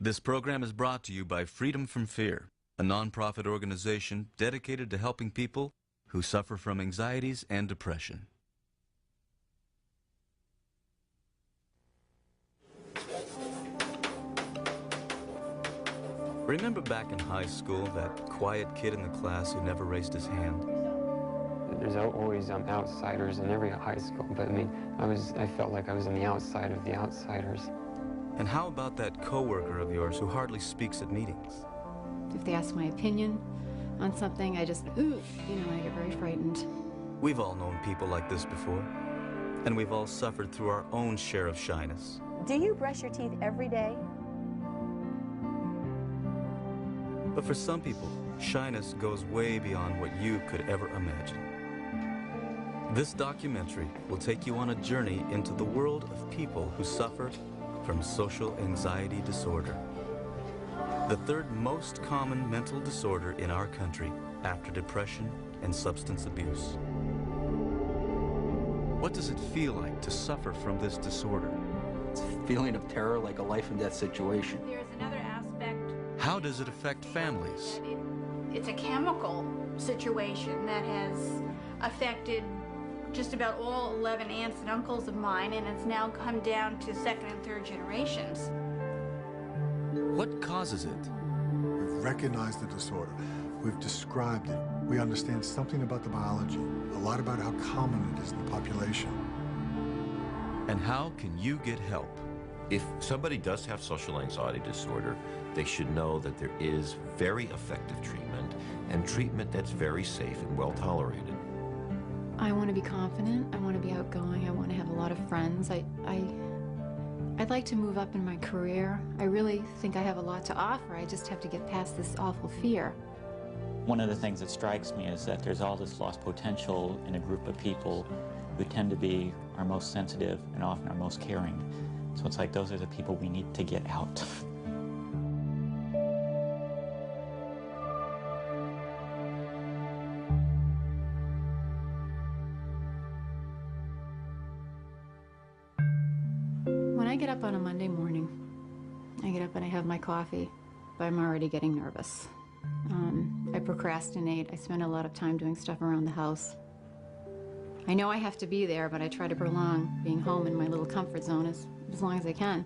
This program is brought to you by Freedom from Fear, a nonprofit organization dedicated to helping people who suffer from anxieties and depression. Remember back in high school, that quiet kid in the class who never raised his hand? There's always outsiders in every high school, but I mean, I felt like I was on the outside of the outsiders. And how about that coworker of yours who hardly speaks at meetings? If they ask my opinion on something, I just, I get very frightened. We've all known people like this before, and we've all suffered through our own share of shyness. Do you brush your teeth every day? But for some people, shyness goes way beyond what you could ever imagine. This documentary will take you on a journey into the world of people who suffer from social anxiety disorder, the third most common mental disorder in our country after depression and substance abuse. What does it feel like to suffer from this disorder? It's a feeling of terror, like a life and death situation. There's another aspect. How does it affect families? It's a chemical situation that has affected just about all 11 aunts and uncles of mine, and it's now come down to second and third generations. What causes it? We've recognized the disorder. We've described it. We understand something about the biology, a lot about how common it is in the population. And how can you get help? If somebody does have social anxiety disorder, they should know that there is very effective treatment, and treatment that's very safe and well tolerated. I want to be confident, I want to be outgoing, I want to have a lot of friends. I'd like to move up in my career. I really think I have a lot to offer. I just have to get past this awful fear. One of the things that strikes me is that there's all this lost potential in a group of people who tend to be our most sensitive and often our most caring. So it's like those are the people we need to get out. When I get up on a Monday morning, I get up and I have my coffee, but I'm already getting nervous. I procrastinate. I spend a lot of time doing stuff around the house. I know I have to be there, but I try to prolong being home in my little comfort zone as long as I can.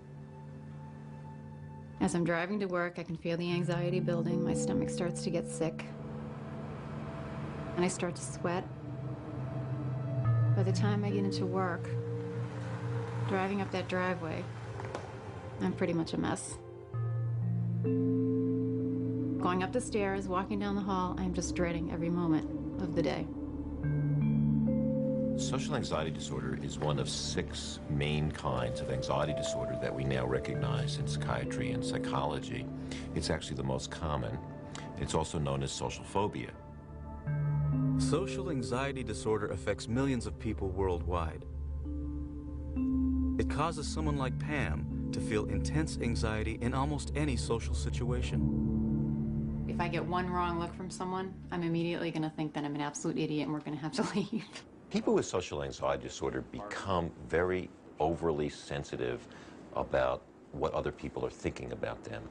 As I'm driving to work, I can feel the anxiety building. My stomach starts to get sick, and I start to sweat. By the time I get into work, driving up that driveway, I'm pretty much a mess. Going up the stairs, walking down the hall, I'm just dreading every moment of the day. Social anxiety disorder is one of 6 main kinds of anxiety disorder that we now recognize in psychiatry and psychology. It's actually the most common. It's also known as social phobia. Social anxiety disorder affects millions of people worldwide. It causes someone like Pam to feel intense anxiety in almost any social situation. If I get one wrong look from someone, I'm immediately going to think that I'm an absolute idiot and we're going to have to leave. People with social anxiety disorder become very overly sensitive about what other people are thinking about them.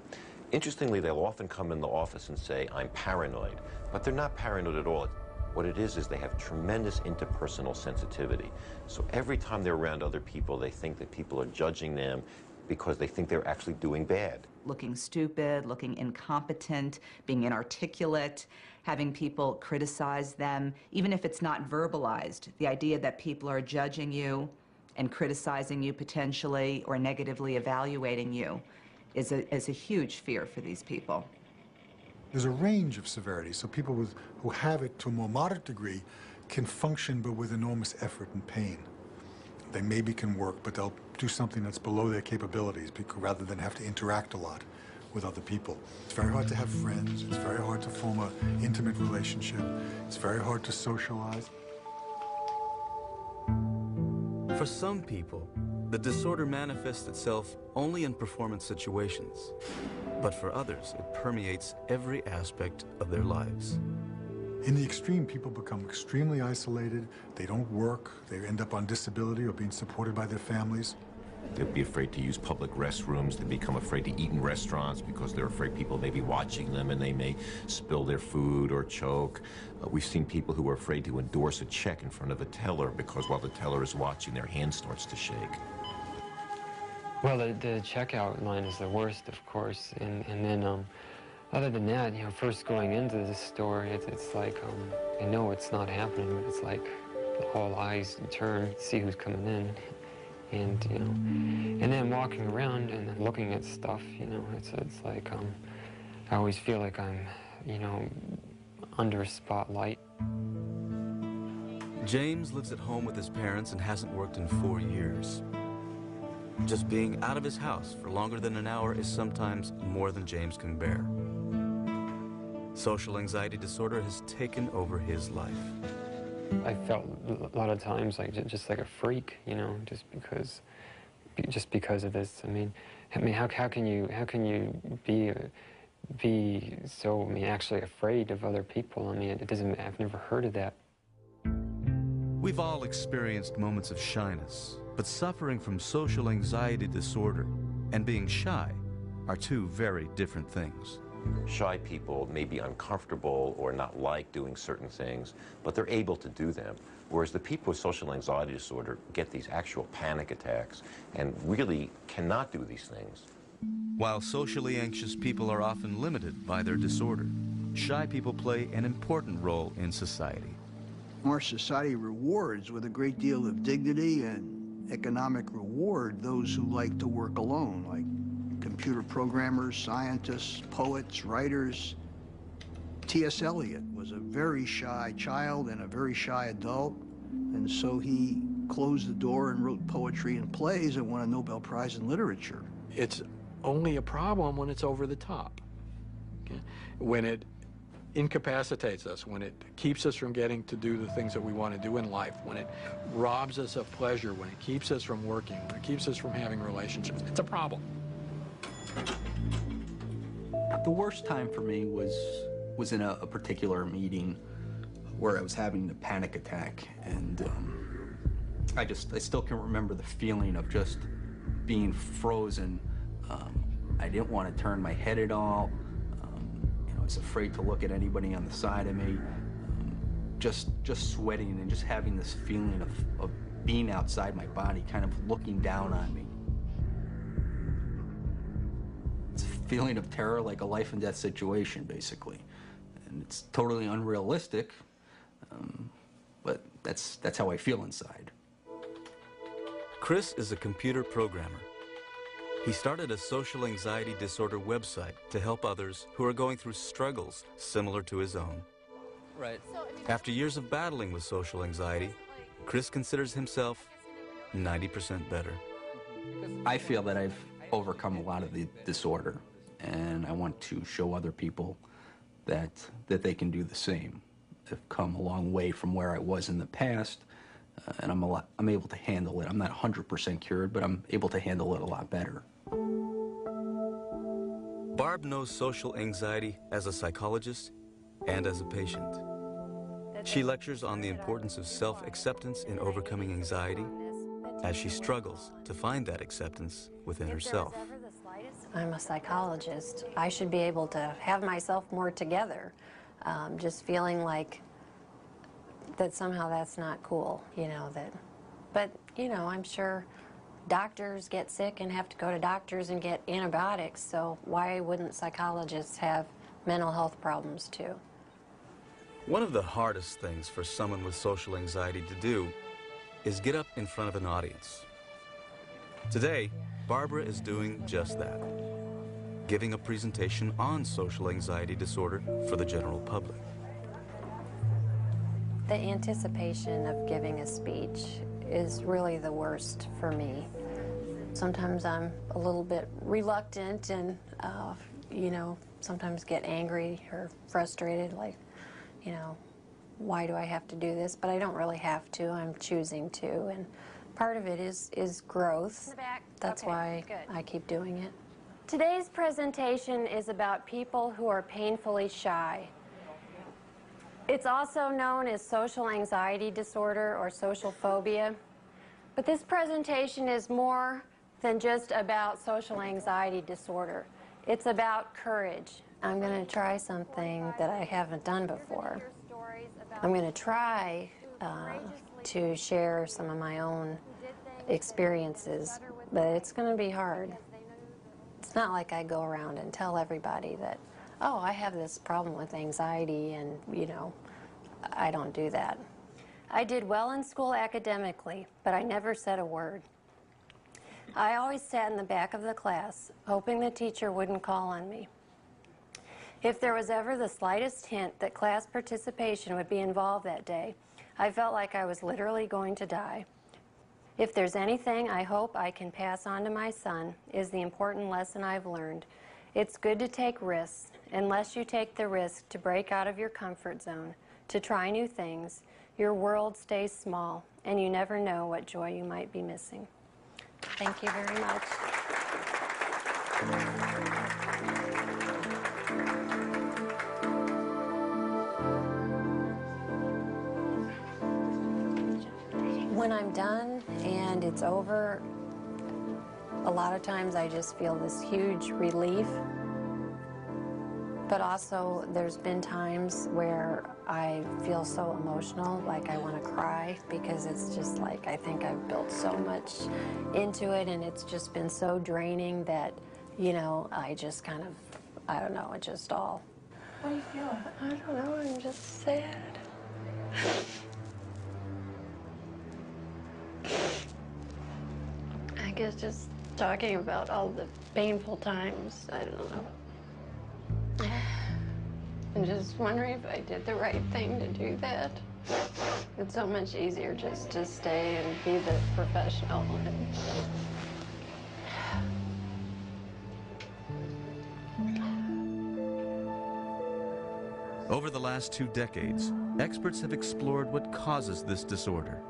Interestingly, they'll often come in the office and say, I'm paranoid, but they're not paranoid at all. What it is they have tremendous interpersonal sensitivity. So every time they're around other people, they think that people are judging them because they think they're actually doing bad. Looking stupid, looking incompetent, being inarticulate, having people criticize them, even if it's not verbalized. The idea that people are judging you and criticizing you potentially or negatively evaluating you is a huge fear for these people. There's a range of severity, so people who have it to a more moderate degree can function, but with enormous effort and pain. They maybe can work, but they'll do something that's below their capabilities rather than have to interact a lot with other people. It's very hard to have friends. It's very hard to form an intimate relationship. It's very hard to socialize. For some people, the disorder manifests itself only in performance situations. But for others, it permeates every aspect of their lives. In the extreme, people become extremely isolated. They don't work. They end up on disability or being supported by their families. They'd be afraid to use public restrooms. They become afraid to eat in restaurants because they're afraid people may be watching them and they may spill their food or choke. We've seen people who are afraid to endorse a check in front of a teller because while the teller is watching, their hand starts to shake. Well, the checkout line is the worst, of course, and then other than that, you know, first going into the store, it's like I know it's not happening, but it's like all eyes turn, see who's coming in, and you know, and then walking around and then looking at stuff, you know, it's like I always feel like I'm, you know, under a spotlight. James lives at home with his parents and hasn't worked in 4 years. Just being out of his house for longer than an hour is sometimes more than James can bear. Social anxiety disorder has taken over his life. I felt a lot of times like just like a freak, you know, just because of this. I mean, how can you be so actually afraid of other people? I mean, it doesn't. I've never heard of that. We've all experienced moments of shyness, but suffering from social anxiety disorder and being shy are two very different things. Shy people may be uncomfortable or not like doing certain things, but they're able to do them. Whereas the people with social anxiety disorder get these actual panic attacks and really cannot do these things. While socially anxious people are often limited by their disorder, shy people play an important role in society. Our society rewards with a great deal of dignity and economic reward those who like to work alone, like computer programmers, scientists, poets, writers. T.S. Eliot was a very shy child and a very shy adult, and so he closed the door and wrote poetry and plays and won a Nobel Prize in Literature. It's only a problem when it's over the top, okay? When it incapacitates us, when it keeps us from getting to do the things that we want to do in life, when it robs us of pleasure, when it keeps us from working, when it keeps us from having relationships, it's a problem. The worst time for me was in a particular meeting where I was having a panic attack, and I still can remember the feeling of just being frozen. I didn't want to turn my head at all. You know, I was afraid to look at anybody on the side of me. Just sweating and just having this feeling of being outside my body, kind of looking down on me. It's a feeling of terror, like a life and death situation, basically. And it's totally unrealistic, but that's how I feel inside. Chris is a computer programmer. He started a social anxiety disorder website to help others who are going through struggles similar to his own. Right. After years of battling with social anxiety, Chris considers himself 90% better. I feel that I've overcome a lot of the disorder, and I want to show other people that they can do the same. I've come a long way from where I was in the past, and I'm able to handle it. I'm not 100% cured, but I'm able to handle it a lot better. Barb knows social anxiety as a psychologist and as a patient. She lectures on the importance of self-acceptance in overcoming anxiety as she struggles to find that acceptance within herself. I'm a psychologist. I should be able to have myself more together. Just feeling like that somehow that's not cool, you know, but, you know, I'm sure doctors get sick and have to go to doctors and get antibiotics, so why wouldn't psychologists have mental health problems too? One of the hardest things for someone with social anxiety to do is get up in front of an audience. Today, Barbara is doing just that, giving a presentation on social anxiety disorder for the general public. The anticipation of giving a speech is really the worst for me. Sometimes I'm a little bit reluctant and, you know, sometimes get angry or frustrated, like, you know, why do I have to do this? But I don't really have to. I'm choosing to. And part of it is growth. That's why I keep doing it. Today's presentation is about people who are painfully shy. It's also known as social anxiety disorder or social phobia. But this presentation is more than just about social anxiety disorder. It's about courage. I'm going to try something that I haven't done before. I'm going to try to share some of my own experiences, but it's going to be hard. It's not like I go around and tell everybody that, oh, I have this problem with anxiety and, you know, I don't do that. I did well in school academically, but I never said a word. I always sat in the back of the class, hoping the teacher wouldn't call on me. If there was ever the slightest hint that class participation would be involved that day, I felt like I was literally going to die. If there's anything I hope I can pass on to my son, is the important lesson I've learned. It's good to take risks, unless you take the risk to break out of your comfort zone, to try new things. Your world stays small, and you never know what joy you might be missing. Thank you very much. When I'm done and it's over, a lot of times I just feel this huge relief. But also there's been times where I feel so emotional, like I want to cry, because it's just like I think I've built so much into it, and it's just been so draining that, you know, I just kind of, I don't know, it just all. What do you feel? I don't know, I'm just sad. I guess just talking about all the painful times, I don't know. I'm just wondering if I did the right thing to do that. It's so much easier just to stay and be the professional. Over the last 2 decades, experts have explored what causes this disorder.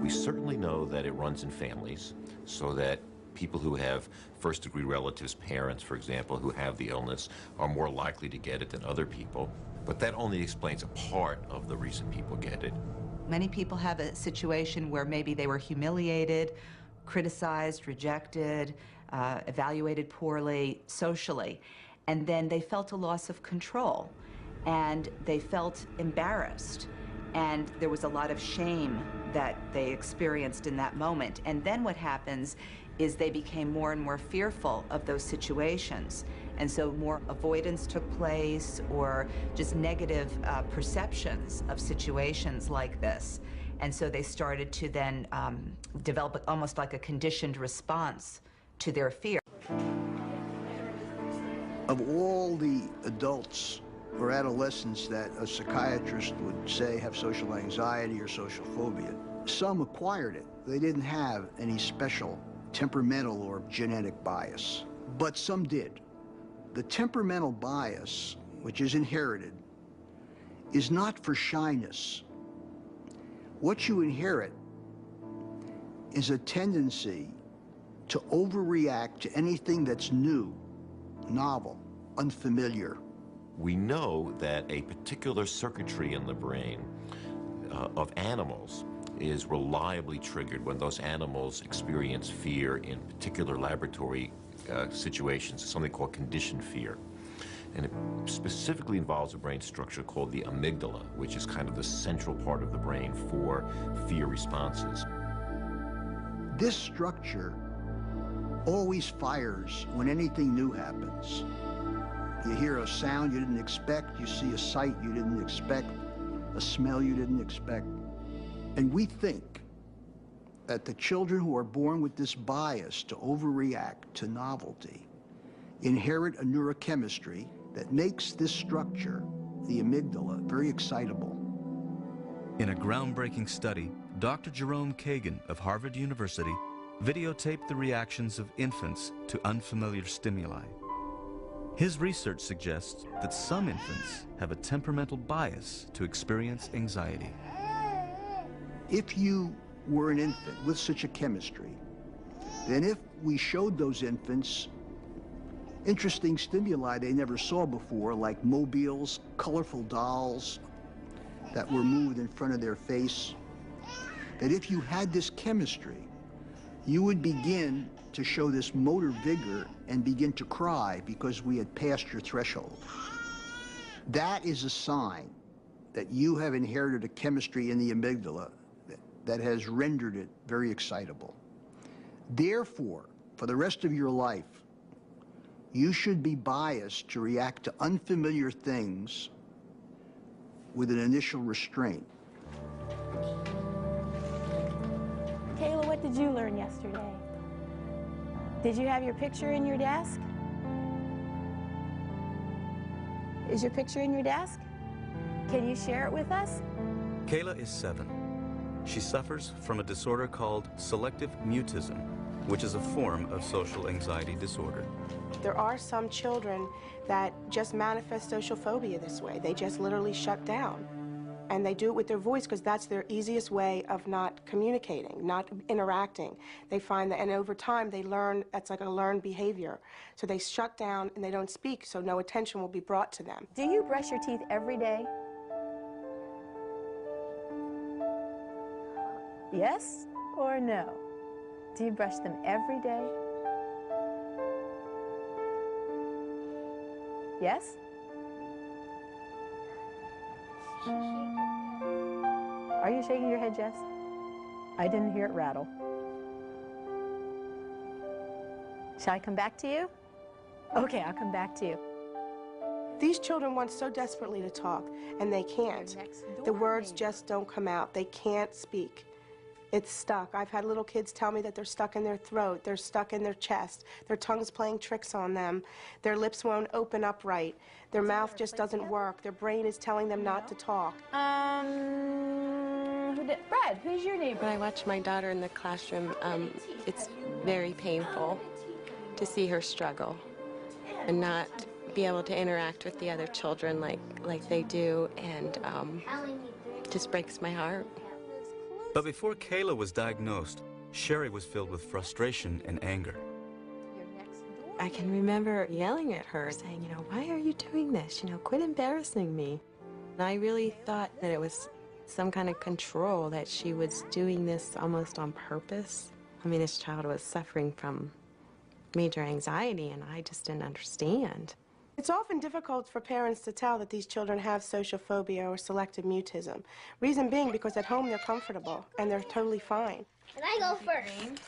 We certainly know that it runs in families, so that people who have first-degree relatives, parents, for example, who have the illness are more likely to get it than other people. But that only explains a part of the reason people get it. Many people have a situation where maybe they were humiliated, criticized, rejected, evaluated poorly socially, and then they felt a loss of control, and they felt embarrassed, and there was a lot of shame that they experienced in that moment. And then what happens is they became more and more fearful of those situations. And so more avoidance took place, or just negative perceptions of situations like this. And so they started to then develop almost like a conditioned response to their fear. Of all the adults or adolescents that a psychiatrist would say have social anxiety or social phobia, some acquired it. They didn't have any special temperamental or genetic bias, but some did. The temperamental bias, which is inherited, is not for shyness. What you inherit is a tendency to overreact to anything that's new, novel, unfamiliar. We know that a particular circuitry in the brain of animals is reliably triggered when those animals experience fear in particular laboratory situations, something called conditioned fear. And it specifically involves a brain structure called the amygdala, which is kind of the central part of the brain for fear responses. This structure always fires when anything new happens. You hear a sound you didn't expect, you see a sight you didn't expect, a smell you didn't expect. And we think that the children who are born with this bias to overreact to novelty inherit a neurochemistry that makes this structure, the amygdala, very excitable. In a groundbreaking study, Dr. Jerome Kagan of Harvard University videotaped the reactions of infants to unfamiliar stimuli. His research suggests that some infants have a temperamental bias to experience anxiety. If you were an infant with such a chemistry, then if we showed those infants interesting stimuli they never saw before, like mobiles, colorful dolls that were moved in front of their face, that if you had this chemistry, you would begin to show this motor vigor and begin to cry because we had passed your threshold. That is a sign that you have inherited a chemistry in the amygdala that has rendered it very excitable. Therefore, for the rest of your life, you should be biased to react to unfamiliar things with an initial restraint. Kayla, what did you learn yesterday? Did you have your picture in your desk? Is your picture in your desk? Can you share it with us? Kayla is 7. She suffers from a disorder called selective mutism, which is a form of social anxiety disorder. There are some children that just manifest social phobia this way. They just literally shut down. And they do it with their voice because that's their easiest way of not communicating, not interacting. They find that, and over time they learn, that's like a learned behavior. So they shut down and they don't speak, so no attention will be brought to them. Do you brush your teeth every day? Yes or no? Do you brush them every day? Yes? Are you shaking your head, Jess? I didn't hear it rattle. Shall I come back to you? Okay, I'll come back to you. These children want so desperately to talk, and they can't. The words just don't come out. They can't speak. It's stuck. I've had little kids tell me that they're stuck in their throat, they're stuck in their chest, their tongue's playing tricks on them, their lips won't open up right, their mouth just doesn't work, their brain is telling them not to talk. Brad, who's your neighbor? When I watch my daughter in the classroom, it's very painful to see her struggle and not be able to interact with the other children like they do, and just breaks my heart. But before Kayla was diagnosed, Sherry was filled with frustration and anger. I can remember yelling at her, saying, why are you doing this? Quit embarrassing me. And I really thought that it was some kind of control, that she was doing this almost on purpose. I mean, this child was suffering from major anxiety, and I just didn't understand. It's often difficult for parents to tell that these children have social phobia or selective mutism. Reason being because at home they're comfortable and they're totally fine. And I go first.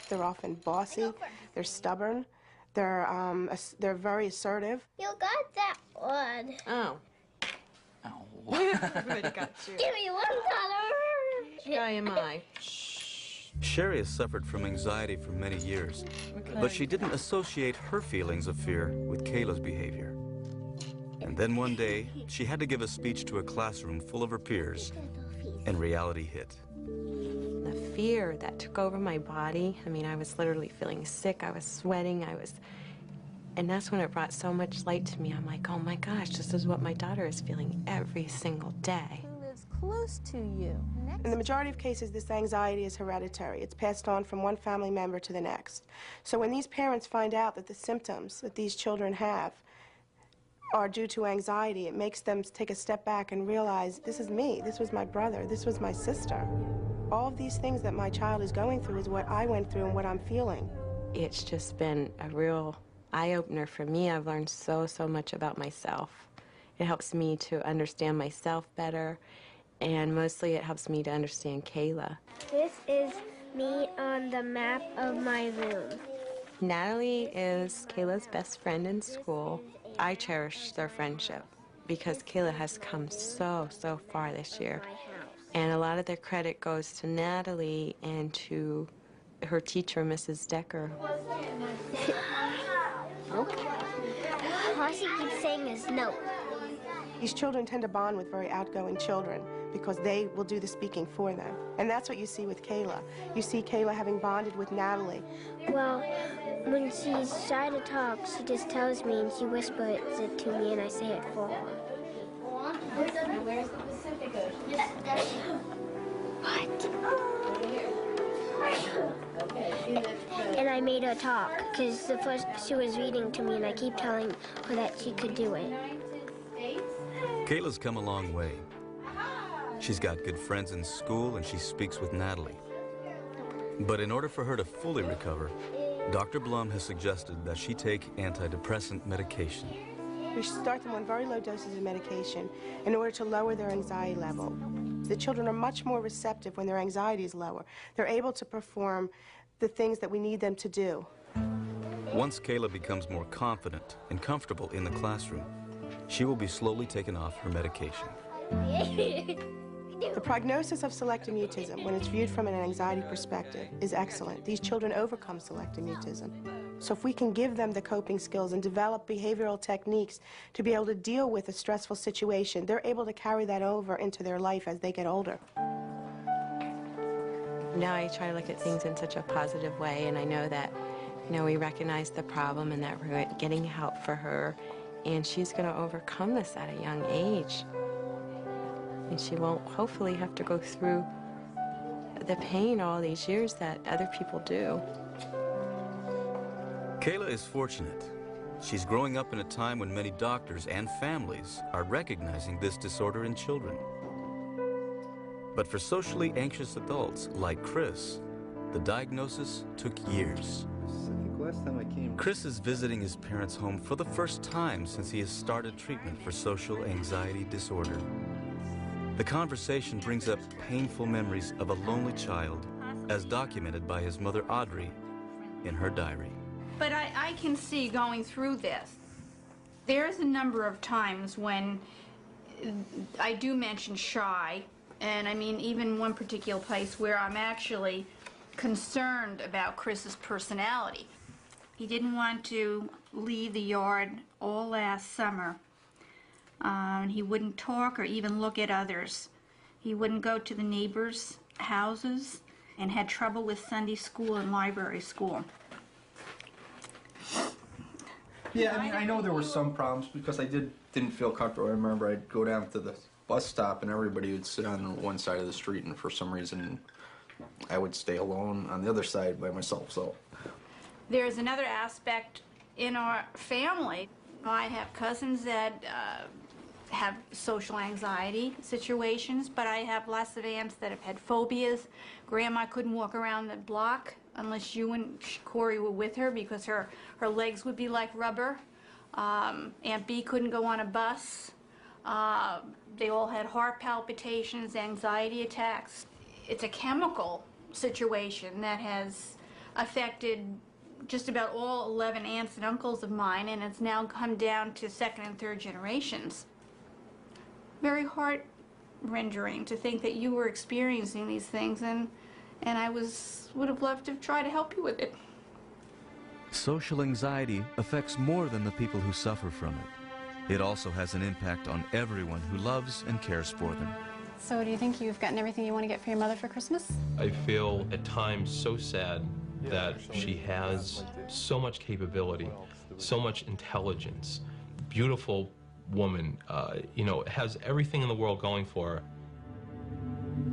They're often bossy, they're stubborn, they're very assertive. You got that one. Oh. Everybody got you. Give me $1. Which guy am I? Sherry has suffered from anxiety for many years, but she didn't associate her feelings of fear with Kayla's behavior. And then one day, she had to give a speech to a classroom full of her peers, and reality hit. The fear that took over my body, I mean, I was literally feeling sick, I was sweating, and that's when it brought so much light to me. I'm like, oh my gosh, this is what my daughter is feeling every single day. Close to you. In the majority of cases, this anxiety is hereditary. It's passed on from one family member to the next. So when these parents find out that the symptoms that these children have are due to anxiety, it makes them take a step back and realize, this is me, this was my brother, this was my sister. All of these things that my child is going through is what I went through and what I'm feeling. It's just been a real eye-opener for me. I've learned so much about myself. It helps me to understand myself better. And mostly it helps me to understand Kayla. This is me on the map of my room. Natalie is Kayla's best friend in school. I cherish their friendship because Kayla has come so far this year. And a lot of the credit goes to Natalie and to her teacher, Mrs. Decker. All she keeps saying is no. These children tend to bond with very outgoing children because they will do the speaking for them. And that's what you see with Kayla. You see Kayla having bonded with Natalie. Well, when she's shy to talk, she just tells me and she whispers it to me and I say it for her. Where's the Pacific Ocean? And I made her talk because the first she was reading to me and I keep telling her that she could do it. Kayla's come a long way. She's got good friends in school and she speaks with Natalie. But in order for her to fully recover, Dr. Blum has suggested that she take antidepressant medication. We should start them on very low doses of medication in order to lower their anxiety level. The children are much more receptive when their anxiety is lower. They're able to perform the things that we need them to do. Once Kayla becomes more confident and comfortable in the classroom, she will be slowly taken off her medication. The prognosis of selective mutism, when it's viewed from an anxiety perspective, is excellent. These children overcome selective mutism. So if we can give them the coping skills and develop behavioral techniques to be able to deal with a stressful situation, they're able to carry that over into their life as they get older. Now I try to look at things in such a positive way, and I know that, we recognize the problem and that we're getting help for her, and she's going to overcome this at a young age. And she won't hopefully have to go through the pain all these years that other people do. Kayla is fortunate. She's growing up in a time when many doctors and families are recognizing this disorder in children. But for socially anxious adults like Chris, the diagnosis took years. Last time I came, Chris is visiting his parents' home for the first time since he has started treatment for social anxiety disorder. The conversation brings up painful memories of a lonely child, as documented by his mother Audrey in her diary. But I can see going through this, there's a number of times when I do mention shy, and I mean even one particular place where I'm actually concerned about Chris's personality. He didn't want to leave the yard all last summer. He wouldn't talk or even look at others. He wouldn't go to the neighbors' houses and had trouble with Sunday school and library school. Yeah, I mean, I know there were some problems because I didn't feel comfortable. I remember I'd go down to the bus stop and everybody would sit on one side of the street, and for some reason I would stay alone on the other side by myself. So there's another aspect in our family. I have cousins that have social anxiety situations, but I have lots of aunts that have had phobias. Grandma couldn't walk around the block unless you and Corey were with her because her legs would be like rubber. Aunt B couldn't go on a bus. They all had heart palpitations, anxiety attacks. It's a chemical situation that has affected just about all 11 aunts and uncles of mine, and it's now come down to second and third generations. Very heart-rending to think that you were experiencing these things, and I would have loved to try to help you with it. Social anxiety affects more than the people who suffer from it. It also has an impact on everyone who loves and cares for them. So do you think you've gotten everything you want to get for your mother for Christmas? I feel at times so sad that she has so much capability, so much intelligence, beautiful woman, has everything in the world going for her,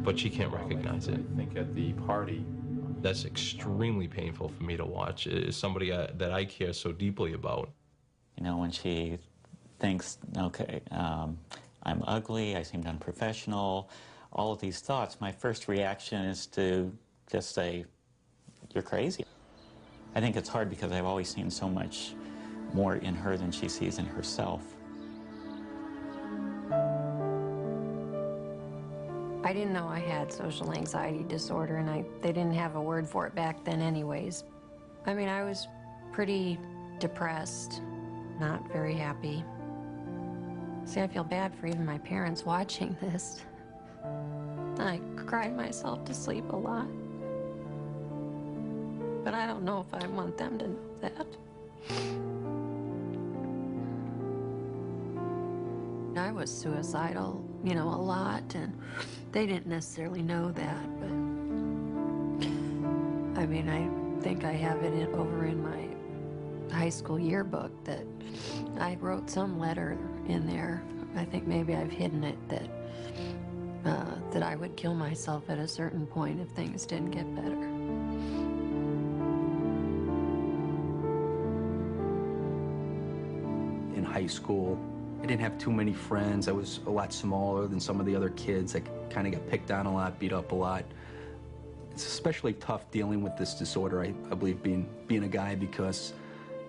but she can't recognize it. I think at the party, that's extremely painful for me to watch. Is somebody that I care so deeply about. When she thinks, okay, I'm ugly, I seemed unprofessional, all of these thoughts, my first reaction is to just say, you're crazy. I think it's hard because I've always seen so much more in her than she sees in herself. I didn't know I had social anxiety disorder, and they didn't have a word for it back then anyways. I mean, I was pretty depressed, not very happy. See, I feel bad for even my parents watching this. I cried myself to sleep a lot. But I don't know if I want them to know that. I was suicidal, a lot, and they didn't necessarily know that, but I mean, I think I have it over in my high school yearbook that I wrote some letter in there. I think maybe I've hidden it that I would kill myself at a certain point if things didn't get better. in high school, I didn't have too many friends. I was a lot smaller than some of the other kids. I kind of got picked on a lot, beat up a lot. It's especially tough dealing with this disorder, I believe, being a guy, because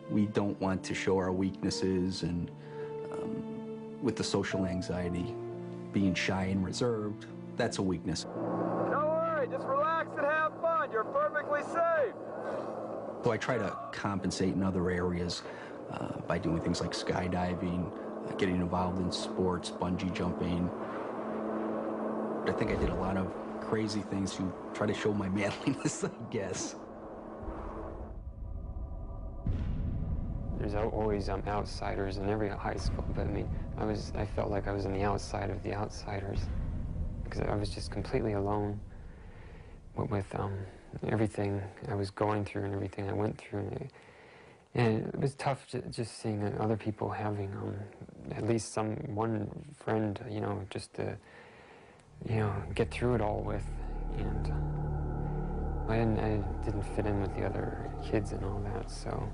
we don't want to show our weaknesses, and with the social anxiety, being shy and reserved, that's a weakness. Don't worry, just relax and have fun. You're perfectly safe. So I try to compensate in other areas by doing things like skydiving, getting involved in sports, bungee jumping. I think I did a lot of crazy things to try to show my manliness, I guess. There's always outsiders in every high school, but I mean, I felt like I was on the outside of the outsiders, because I was just completely alone with everything I was going through and everything I went through. And it was tough just seeing other people having at least one friend, you know, just to, you know, get through it all with. And I didn't fit in with the other kids and all that, so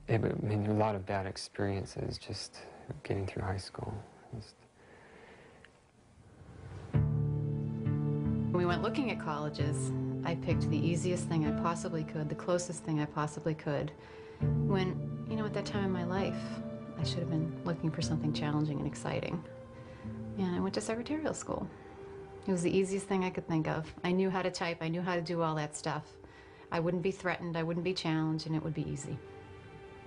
I mean, there were a lot of bad experiences just getting through high school. When we went looking at colleges, I picked the easiest thing I possibly could, the closest thing I possibly could, when, you know, at that time in my life, I should have been looking for something challenging and exciting. And I went to secretarial school. It was the easiest thing I could think of. I knew how to type, I knew how to do all that stuff. I wouldn't be threatened, I wouldn't be challenged, and it would be easy.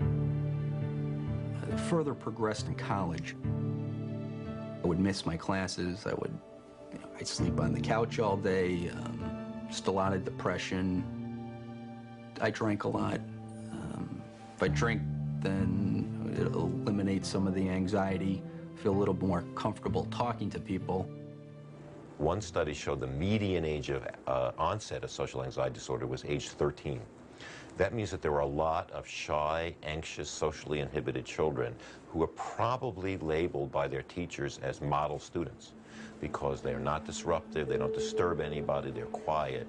I further progressed in college. I would miss my classes. I'd sleep on the couch all day. Just a lot of depression. I drank a lot. If I drink, then it'll eliminate some of the anxiety. Feel a little more comfortable talking to people. One study showed the median age of onset of social anxiety disorder was age 13. That means that there were a lot of shy, anxious, socially inhibited children who are probably labeled by their teachers as model students because they're not disruptive, they don't disturb anybody, they're quiet.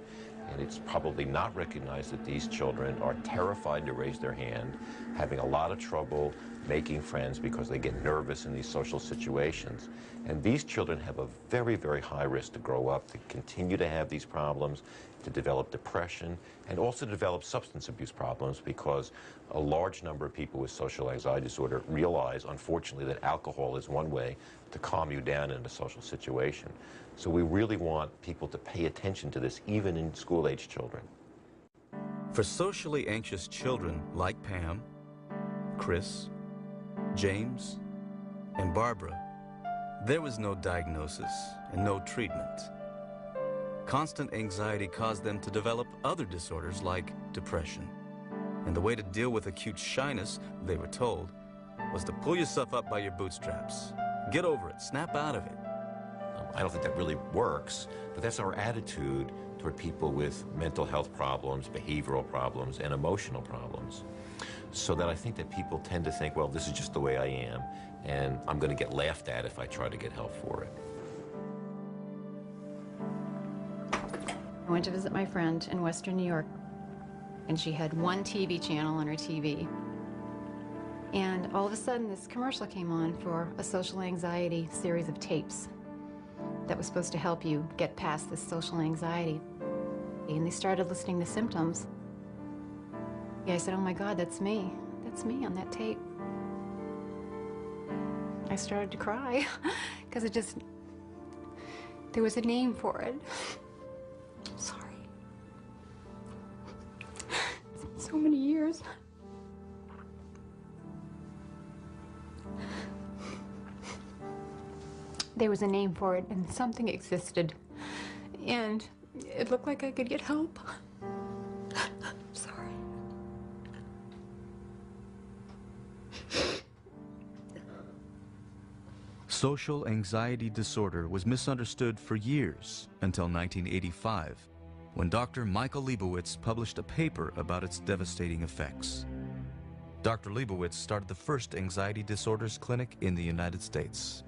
And it's probably not recognized that these children are terrified to raise their hand, having a lot of trouble making friends because they get nervous in these social situations. And these children have a very, very high risk to grow up, to continue to have these problems, to develop depression, and also to develop substance abuse problems, because a large number of people with social anxiety disorder realize, unfortunately, that alcohol is one way to calm you down in a social situation. So we really want people to pay attention to this, even in school-age children. For socially anxious children like Pam, Chris, James, and Barbara, there was no diagnosis and no treatment. Constant anxiety caused them to develop other disorders like depression. And the way to deal with acute shyness, they were told, was to pull yourself up by your bootstraps. Get over it, snap out of it. I don't think that really works, but that's our attitude toward people with mental health problems, behavioral problems, and emotional problems. So that I think that people tend to think, well, this is just the way I am, and I'm going to get laughed at if I try to get help for it. I went to visit my friend in Western New York, and she had one TV channel on her TV. And all of a sudden, this commercial came on for a social anxiety series of tapes that was supposed to help you get past this social anxiety. And they started listing the symptoms. I said, oh my God, that's me. That's me on that tape. I started to cry because there was a name for it. I'm sorry. It's been so many years. There was a name for it, and something existed. And it looked like I could get help. Sorry. Social anxiety disorder was misunderstood for years until 1985, when Dr. Michael Leibowitz published a paper about its devastating effects. Dr. Leibowitz started the first anxiety disorders clinic in the United States.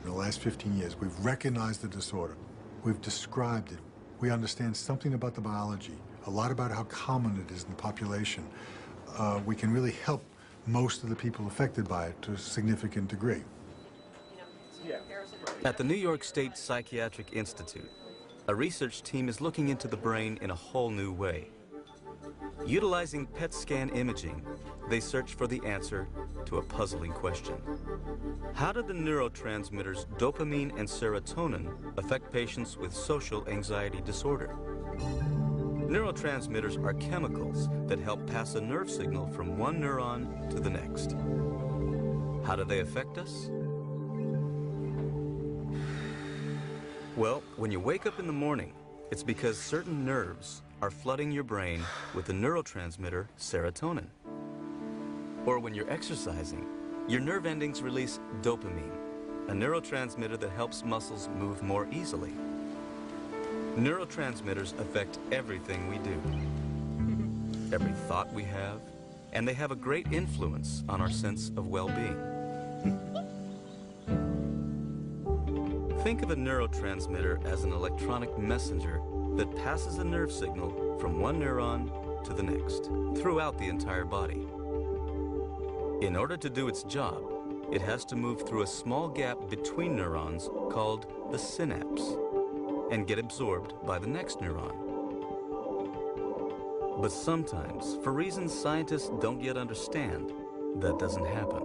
In the last 15 years, we've recognized the disorder. We've described it. We understand something about the biology, a lot about how common it is in the population. We can really help most of the people affected by it to a significant degree. At the New York State Psychiatric Institute, a research team is looking into the brain in a whole new way. Utilizing PET scan imaging, they search for the answer to a puzzling question. How do the neurotransmitters dopamine and serotonin affect patients with social anxiety disorder? Neurotransmitters are chemicals that help pass a nerve signal from one neuron to the next. How do they affect us? Well, when you wake up in the morning, it's because certain nerves are flooding your brain with the neurotransmitter serotonin. Or when you're exercising, your nerve endings release dopamine, a neurotransmitter that helps muscles move more easily. Neurotransmitters affect everything we do, every thought we have, and they have a great influence on our sense of well-being. Think of a neurotransmitter as an electronic messenger that passes a nerve signal from one neuron to the next, throughout the entire body. In order to do its job, it has to move through a small gap between neurons called the synapse and get absorbed by the next neuron. But sometimes, for reasons scientists don't yet understand, that doesn't happen.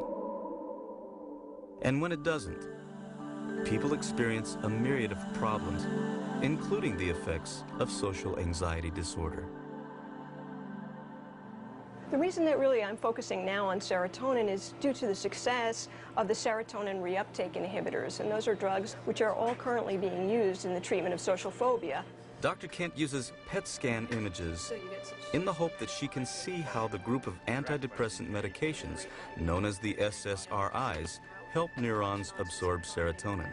And when it doesn't, people experience a myriad of problems, including the effects of social anxiety disorder. The reason that really I'm focusing now on serotonin is due to the success of the serotonin reuptake inhibitors, and those are drugs which are all currently being used in the treatment of social phobia. Dr. Kent uses PET scan images in the hope that she can see how the group of antidepressant medications, known as the SSRIs, help neurons absorb serotonin.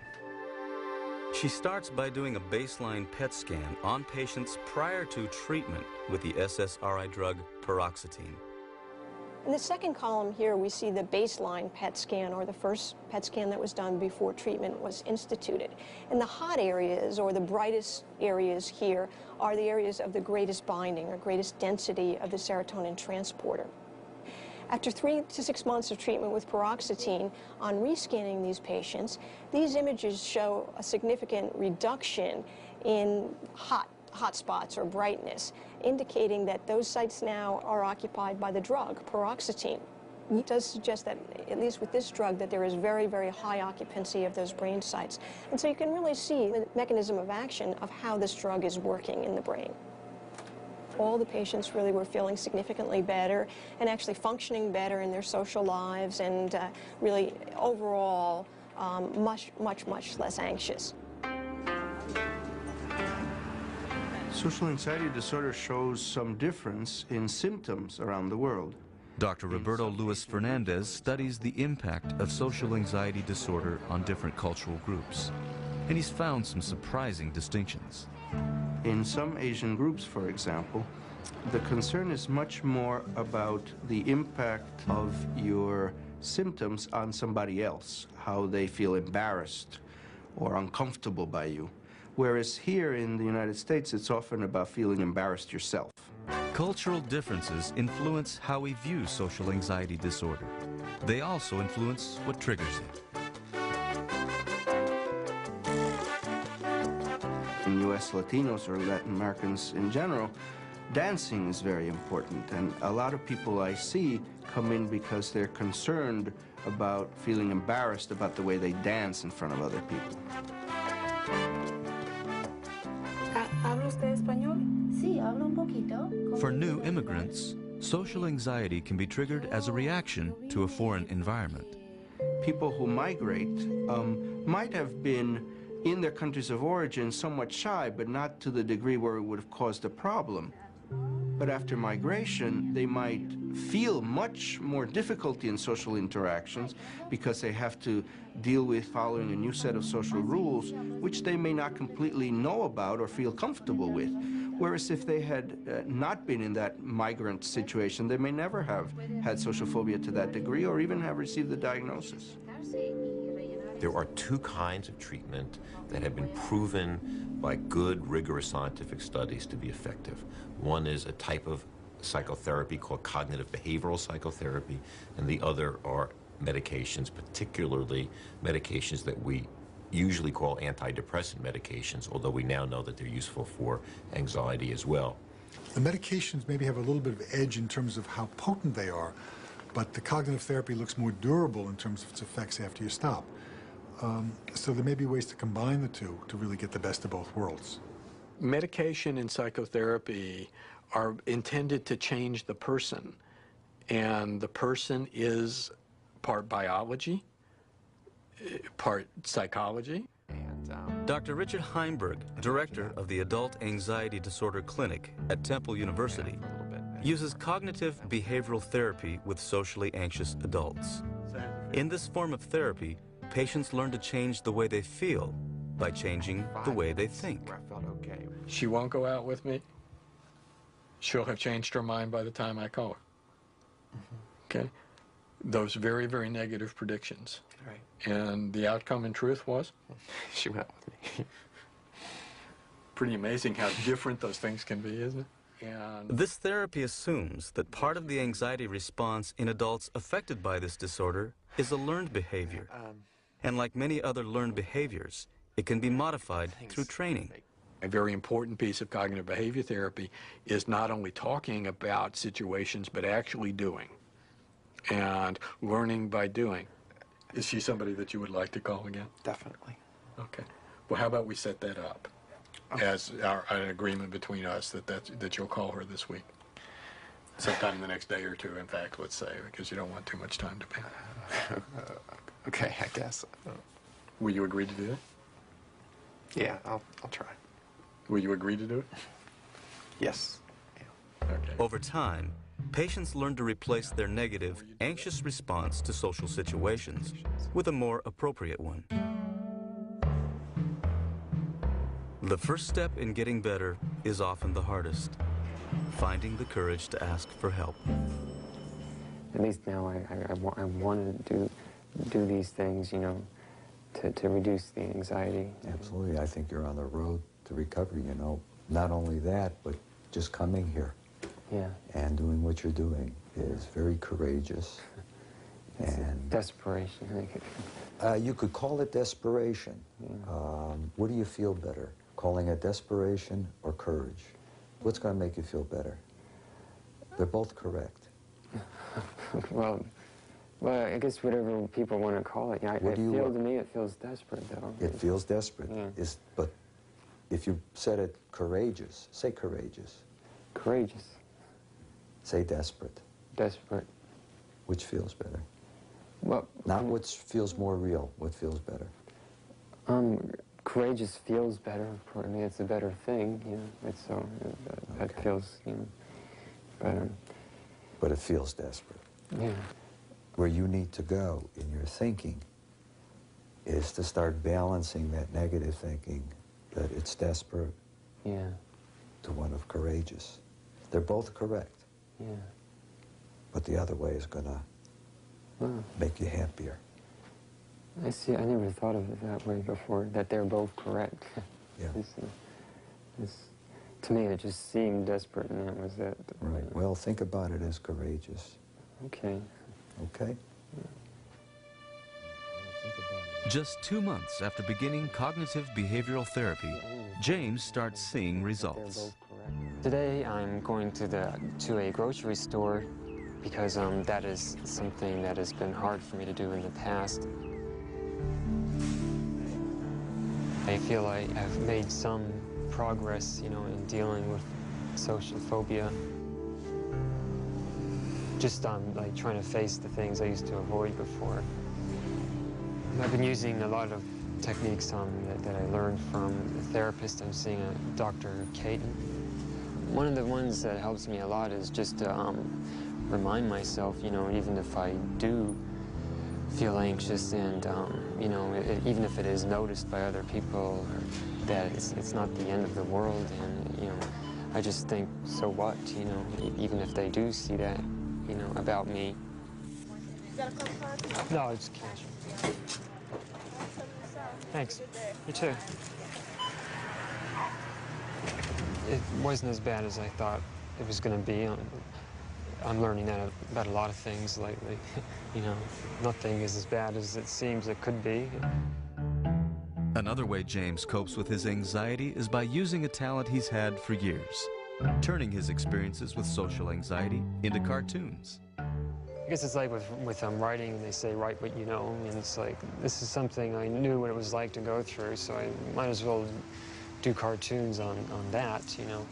She starts by doing a baseline PET scan on patients prior to treatment with the SSRI drug paroxetine. In the second column here, we see the baseline PET scan, or the first PET scan that was done before treatment was instituted. And the hot areas, or the brightest areas here, are the areas of the greatest binding or greatest density of the serotonin transporter. After 3 to 6 months of treatment with paroxetine, on rescanning these patients, these images show a significant reduction in hot spots or brightness, indicating that those sites now are occupied by the drug, paroxetine. It does suggest that, at least with this drug, that there is very, very high occupancy of those brain sites. And so you can really see the mechanism of action of how this drug is working in the brain. All the patients really were feeling significantly better and actually functioning better in their social lives, and really overall much less anxious. Social anxiety disorder shows some difference in symptoms around the world. Dr. Roberto Luis Fernandez studies the impact of social anxiety disorder on different cultural groups, and he's found some surprising distinctions. In some Asian groups, for example, the concern is much more about the impact of your symptoms on somebody else, how they feel embarrassed or uncomfortable by you. Whereas here in the United States, it's often about feeling embarrassed yourself. Cultural differences influence how we view social anxiety disorder. They also influence what triggers it. In U.S. Latinos or Latin Americans in general, dancing is very important, and a lot of people I see come in because they're concerned about feeling embarrassed about the way they dance in front of other people. ¿Habla usted español? Sí, hablo un poquito. For new immigrants, social anxiety can be triggered as a reaction to a foreign environment. People who migrate might have been in their countries of origin somewhat shy, but not to the degree where it would have caused a problem. But after migration, they might feel much more difficulty in social interactions because they have to deal with following a new set of social rules, which they may not completely know about or feel comfortable with. Whereas if they had not been in that migrant situation, they may never have had social phobia to that degree or even have received the diagnosis. There are two kinds of treatment that have been proven by good, rigorous scientific studies to be effective. One is a type of psychotherapy called cognitive behavioral psychotherapy, and the other are medications, particularly medications that we usually call antidepressant medications, although we now know that they're useful for anxiety as well. The medications maybe have a little bit of edge in terms of how potent they are, but the cognitive therapy looks more durable in terms of its effects after you stop. So there may be ways to combine the two to really get the best of both worlds. Medication and psychotherapy are intended to change the person, and the person is part biology, part psychology. Dr. Richard Heimberg, director of the Adult Anxiety Disorder Clinic at Temple University, uses cognitive behavioral therapy with socially anxious adults. In this form of therapy, patients learn to change the way they feel by changing the way they think. She won't go out with me. She'll have changed her mind by the time I call her. Okay? Those very, very negative predictions. Right. And the outcome in truth was? She went with me. Pretty amazing how different those things can be, isn't it? And this therapy assumes that part of the anxiety response in adults affected by this disorder is a learned behavior. And like many other learned behaviors, it can be modified through training. a very important piece of cognitive behavior therapy is not only talking about situations, but actually doing and learning by doing. Is she somebody that you would like to call again? Definitely. Okay. Well, how about we set that up as an agreement between us that you'll call her this week? Sometime in the next day or two, in fact, let's say, because you don't want too much time to pass. Okay, I guess. Will you agree to do it? Yeah, I'll try. Will you agree to do it? Yes. Yeah. Okay. Over time, patients learn to replace their negative, anxious response to social situations with a more appropriate one. The first step in getting better is often the hardest, finding the courage to ask for help. At least now I want to do these things, you know, to reduce the anxiety. Absolutely. I think you're on the road to recovery, you know. Not only that, but just coming here and doing what you're doing is very courageous. And desperation. You could call it desperation. What do you feel better, calling it desperation or courage? What's going to make you feel better? They're both correct. Well, I guess whatever people want to call it. Yeah, to me, it feels desperate, though. It feels desperate. But if you said it courageous, say courageous. Courageous. Say desperate. Desperate. Which feels better? Well, not what feels more real. What feels better? Courageous feels better. I mean, it's a better thing. You know, it's so that feels, you know, better. But it feels desperate. Yeah. Where you need to go in your thinking is to start balancing that negative thinking, that it's desperate, to one of courageous. They're both correct. Yeah. But the other way is going to make you happier. I see. I never thought of it that way before, that they're both correct. Yeah. To me, it just seemed desperate, and that was it. Right. Well, think about it as courageous. Okay. Okay? Just 2 months after beginning cognitive behavioral therapy, James starts seeing results. Today, I'm going to a grocery store because that is something that has been hard for me to do in the past. I feel like I've made some progress, you know, in dealing with social phobia. Just like trying to face the things I used to avoid before. I've been using a lot of techniques that I learned from a therapist. I'm seeing a Dr. Caton. One of the ones that helps me a lot is just to remind myself, you know, even if I do feel anxious and, you know, even if it is noticed by other people, that it's not the end of the world. And, you know, I just think, so what, you know, even if they do see that, you know, about me. No, it's cash. Thanks. You too. It wasn't as bad as I thought it was going to be. I'm learning that about a lot of things lately. You know, nothing is as bad as it seems it could be. Another way James copes with his anxiety is by using a talent he's had for years, turning his experiences with social anxiety into cartoons. I guess it's like with writing, they say write what you know, and it's like, this is something I knew what it was like to go through, so I might as well do cartoons on that, you know.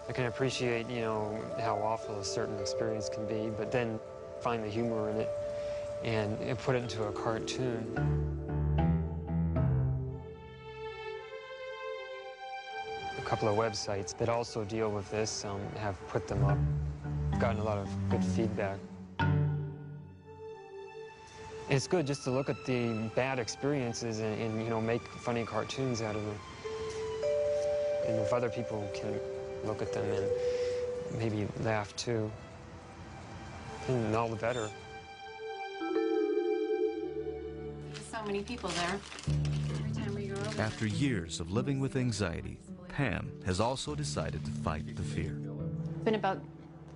I can appreciate, you know, how awful a certain experience can be, but then find the humor in it and put it into a cartoon. A couple of websites that also deal with this have put them up. I've gotten a lot of good feedback. It's good just to look at the bad experiences and you know, make funny cartoons out of them. And if other people can look at them and maybe laugh too, and all the better. So many people there. Every time we go over. After years of living with anxiety, Pam has also decided to fight the fear. It's been about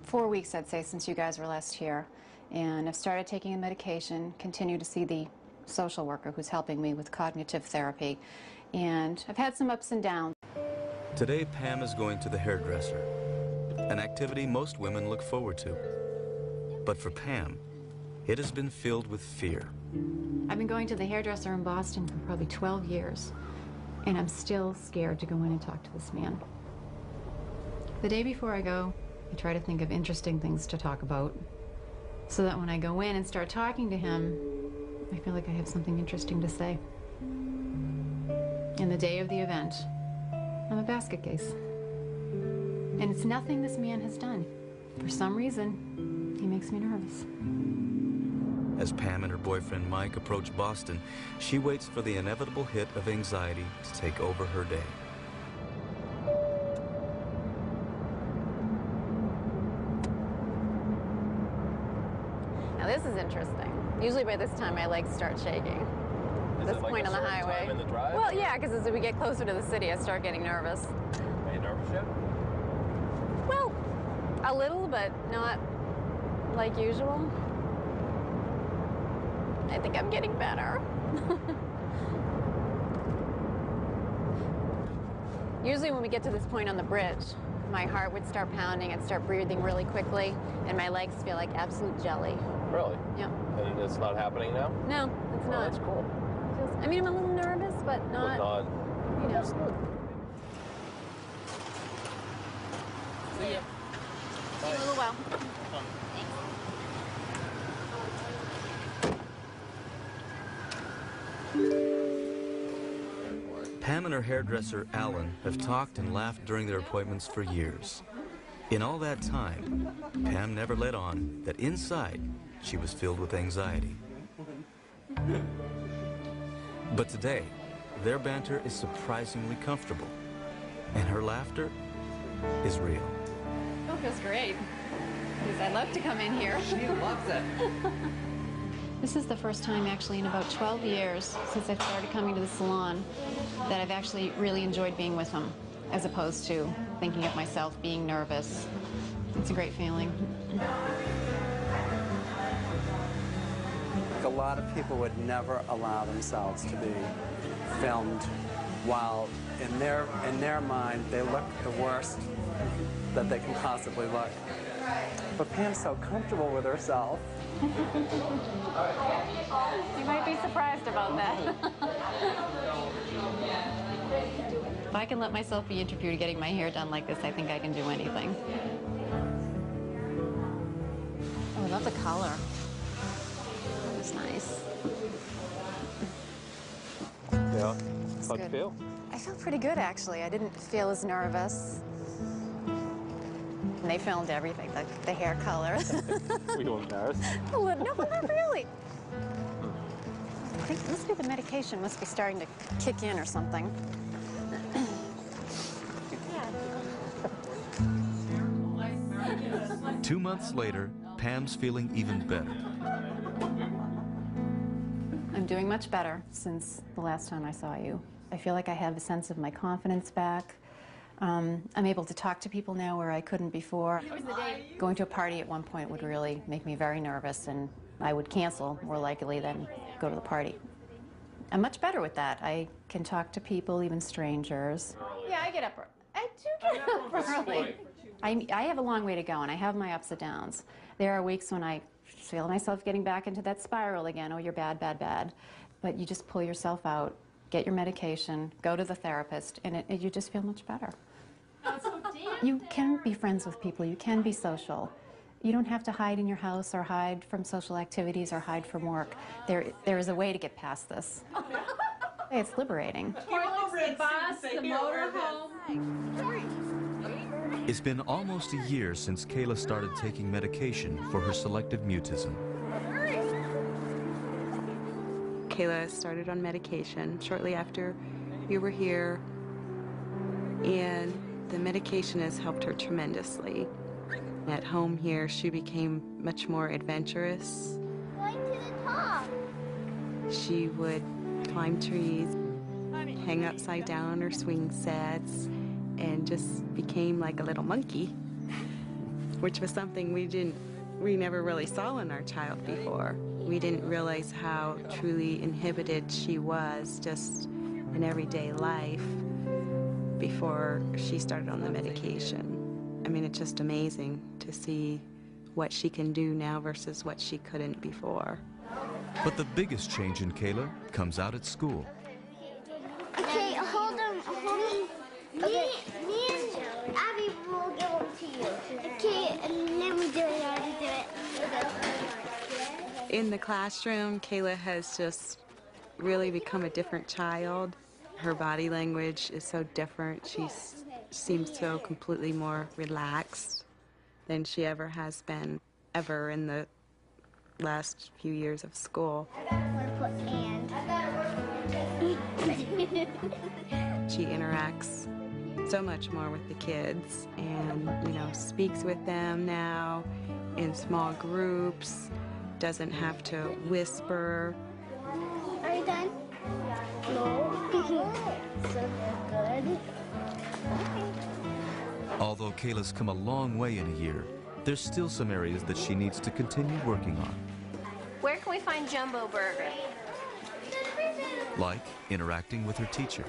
4 weeks, I'd say, since you guys were last here. And I've started taking a medication, continue to see the social worker who's helping me with cognitive therapy. And I've had some ups and downs. Today, Pam is going to the hairdresser, an activity most women look forward to. But for Pam, it has been filled with fear. I've been going to the hairdresser in Boston for probably 12 years, and I'm still scared to go in and talk to this man. The day before I go, I try to think of interesting things to talk about, so that when I go in and start talking to him, I feel like I have something interesting to say. And the day of the event, I'm a basket case. And it's nothing this man has done. For some reason, he makes me nervous. As Pam and her boyfriend Mike approach Boston, she waits for the inevitable hit of anxiety to take over her day. Now this is interesting. Usually by this time my legs start shaking. At this point on the highway. In the drive? Well, yeah, because as we get closer to the city, I start getting nervous. Are you nervous yet? Well, a little, but not like usual. I think I'm getting better. Usually when we get to this point on the bridge, my heart would start pounding, I'd start breathing really quickly, and my legs feel like absolute jelly. Really? Yeah. And it's not happening now? No, it's not. That's cool. I mean, I'm a little nervous, but not, you know. See ya. See you a little while. Pam and her hairdresser, Alan, have talked and laughed during their appointments for years. In all that time, Pam never let on that inside she was filled with anxiety. But today, their banter is surprisingly comfortable, and her laughter is real. Oh, feels great. Because I love to come in here. She loves it. This is the first time actually in about 12 years since I've started coming to the salon that I've actually really enjoyed being with him, as opposed to thinking of myself being nervous. It's a great feeling. A lot of people would never allow themselves to be filmed while in their mind they look the worst that they can possibly look. But Pam's so comfortable with herself. You might be surprised about that. If I can let myself be interviewed getting my hair done like this, I think I can do anything. Oh, I love the color. That was nice. Yeah. How'd you feel? I felt pretty good, actually. I didn't feel as nervous. And they filmed everything, the hair color. Were you embarrassed? A little, no, but not really. I think it must be the medication must be starting to kick in or something. 2 months later, Pam's feeling even better. I'm doing much better since the last time I saw you. I feel like I have a sense of my confidence back. I'm able to talk to people now where I couldn't before. Going to a party at one point would really make me very nervous, and I would cancel more likely than go to the party. I'm much better with that. I can talk to people, even strangers. Yeah, I get up. I do get up early. I have a long way to go, and I have my ups and downs. There are weeks when I feel myself getting back into that spiral again. Oh, you're bad, bad, bad. But you just pull yourself out, get your medication, go to the therapist, and you just feel much better. You can be friends with people. You can be social. You don't have to hide in your house or hide from social activities or hide from work. There is a way to get past this. It's liberating. The bus, the motorhome. It's been almost a year since Kayla started taking medication for her selective mutism. Kayla started on medication shortly after you were here, and the medication has helped her tremendously. At home here, she became much more adventurous. Going to the top. She would climb trees, hang upside down on her swing sets, and just became like a little monkey, which was something we never really saw in our child before. We didn't realize how truly inhibited she was just in everyday life before she started on the medication. I mean, it's just amazing to see what she can do now versus what she couldn't before. But the biggest change in Kayla comes out at school. Okay, hold on. Okay. Me and Abby will give them to you. Okay, and let me do it. In the classroom, Kayla has just really become a different child. Her body language is so different. She seems so completely more relaxed than she ever has been, ever in the last few years of school. She interacts so much more with the kids and, speaks with them now in small groups, doesn't have to whisper. Are you done? No. So good. Although Kayla's come a long way in a year, there's still some areas that she needs to continue working on. Where can we find Jumbo Burger? Like interacting with her teacher.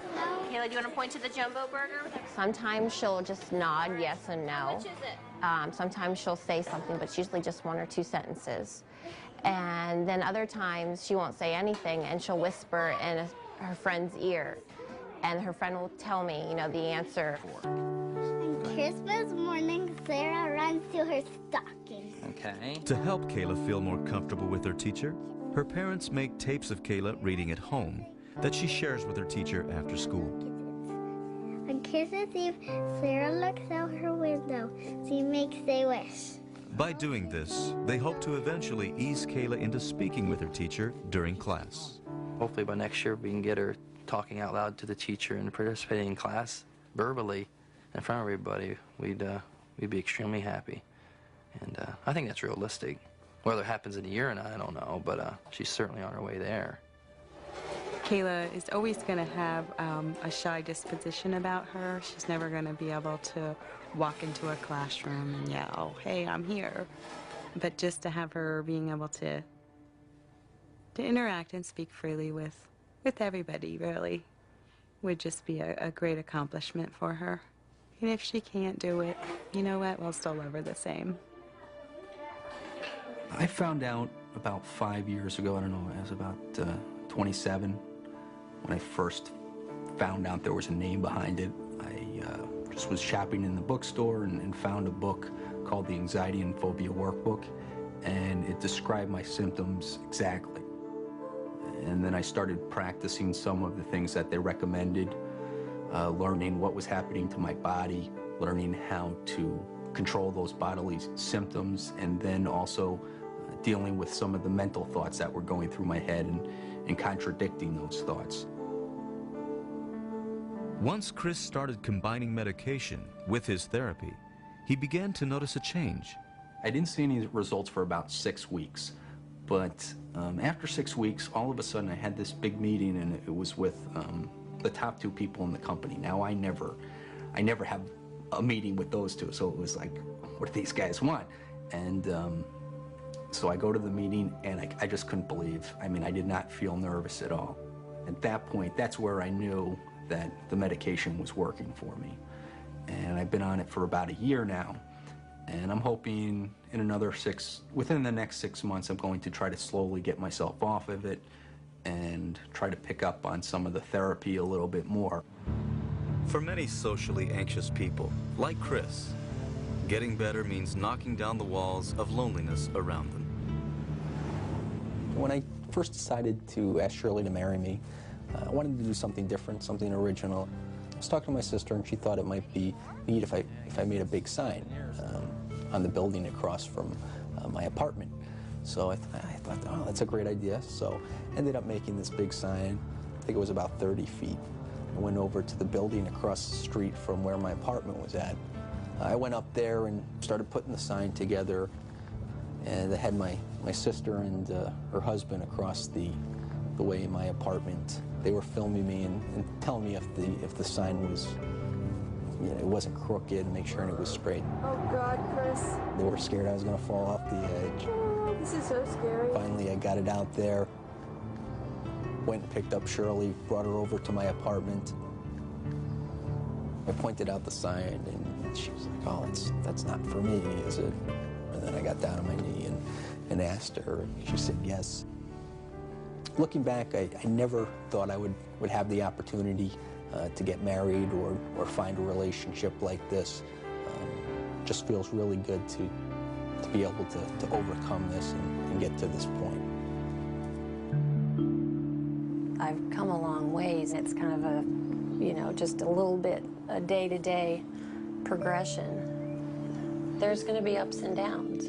Kayla, do you want to point to the Jumbo Burger? Sometimes she'll just nod yes and no. How much is it? Sometimes she'll say something, but it's usually just one or two sentences. And then other times she won't say anything, and she'll whisper in her friend's ear. And her friend will tell me, the answer. On Christmas morning, Sarah runs to her stocking. Okay. To help Kayla feel more comfortable with her teacher, her parents make tapes of Kayla reading at home that she shares with her teacher after school. On Christmas Eve, Sarah looks out her window. She makes a wish. By doing this, they hope to eventually ease Kayla into speaking with her teacher during class. Hopefully by next year we can get her talking out loud to the teacher and participating in class verbally in front of everybody. We'd be extremely happy. And I think that's realistic. Whether it happens in a year or not, I don't know, but she's certainly on her way there. Kayla is always going to have a shy disposition about her. She's never going to be able to walk into a classroom and yell, "Hey, I'm here." But just to have her being able to interact and speak freely with everybody, really, would just be a great accomplishment for her. And if she can't do it, you know what? We'll still love her the same. I found out about 5 years ago, I don't know, I was about 27, when I first found out there was a name behind it. I just was shopping in the bookstore and found a book called the Anxiety and Phobia Workbook, and it described my symptoms exactly. And then I started practicing some of the things that they recommended, learning what was happening to my body, learning how to control those bodily symptoms, and then also dealing with some of the mental thoughts that were going through my head and contradicting those thoughts. Once Chris started combining medication with his therapy, he began to notice a change. I didn't see any results for about 6 weeks, but after 6 weeks, all of a sudden I had this big meeting, and it was with the top 2 people in the company. Now, I I never have a meeting with those two, so it was like, what do these guys want? And so I go to the meeting, and I just couldn't believe. I mean, I did not feel nervous at all. At that point, that's where I knew that the medication was working for me. And I've been on it for about a year now, and I'm hoping within the next 6 months, I'm going to try to slowly get myself off of it and try to pick up on some of the therapy a little bit more. For many socially anxious people, like Chris, getting better means knocking down the walls of loneliness around them. When I first decided to ask Shirley to marry me, I wanted to do something different, something original. I was talking to my sister, and she thought it might be neat if I made a big sign on the building across from my apartment. So I thought, oh, that's a great idea. So I ended up making this big sign. I think it was about 30 feet. I went over to the building across the street from where my apartment was at. I went up there and started putting the sign together, and I had my sister and her husband across the way in my apartment. They were filming me and telling me if the sign was, it wasn't crooked, and make sure it was straight. Oh God, Chris. They were scared I was going to fall off the edge. Oh, this is so scary. Finally, I got it out there, went and picked up Shirley, brought her over to my apartment. I pointed out the sign, and she was like, oh, that's not for me, is it? And then I got down on my knee and asked her, and she said yes. Looking back, I never thought I would have the opportunity to get married or find a relationship like this. Just feels really good to be able to overcome this and get to this point. I've come a long ways. It's kind of a, just a little bit, a day-to-day progression. There's going to be ups and downs.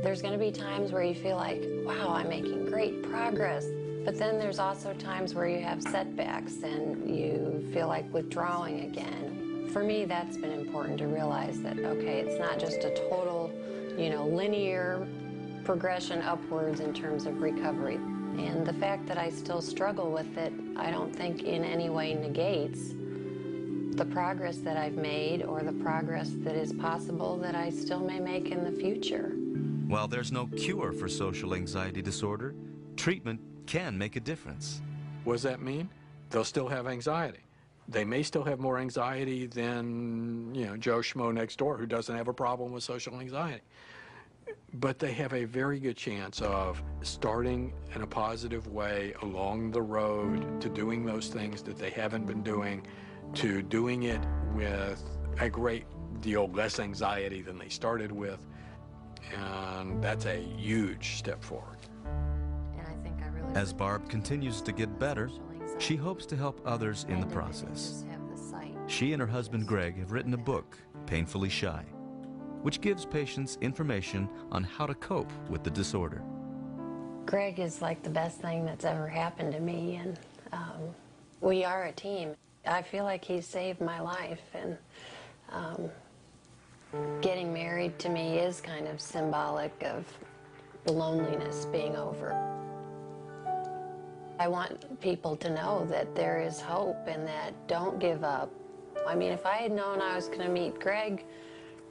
There's going to be times where you feel like, wow, I'm making great progress. But then there's also times where you have setbacks and you feel like withdrawing again. For me, that's been important to realize that, okay, it's not just a total, linear progression upwards in terms of recovery. And the fact that I still struggle with it, I don't think in any way negates the progress that I've made or the progress that is possible that I still may make in the future. While there's no cure for social anxiety disorder, treatment can make a difference. What does that mean? They'll still have anxiety. They may still have more anxiety than, Joe Schmo next door who doesn't have a problem with social anxiety. But they have a very good chance of starting in a positive way along the road to doing those things that they haven't been doing, to doing it with a great deal less anxiety than they started with. And that's a huge step forward. As Barb continues to get better, she hopes to help others in the process. She and her husband Greg have written a book, Painfully Shy, which gives patients information on how to cope with the disorder. Greg is like the best thing that's ever happened to me, and we are a team. I feel like he saved my life, and getting married to me is kind of symbolic of the loneliness being over. I want people to know that there is hope and that don't give up. I mean, if I had known I was going to meet Greg,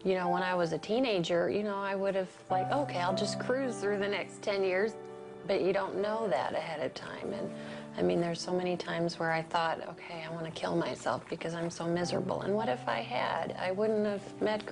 when I was a teenager, I would have okay, I'll just cruise through the next 10 years. But you don't know that ahead of time. And I mean, there's so many times where I thought, okay, I want to kill myself because I'm so miserable. And what if I had? I wouldn't have met Greg.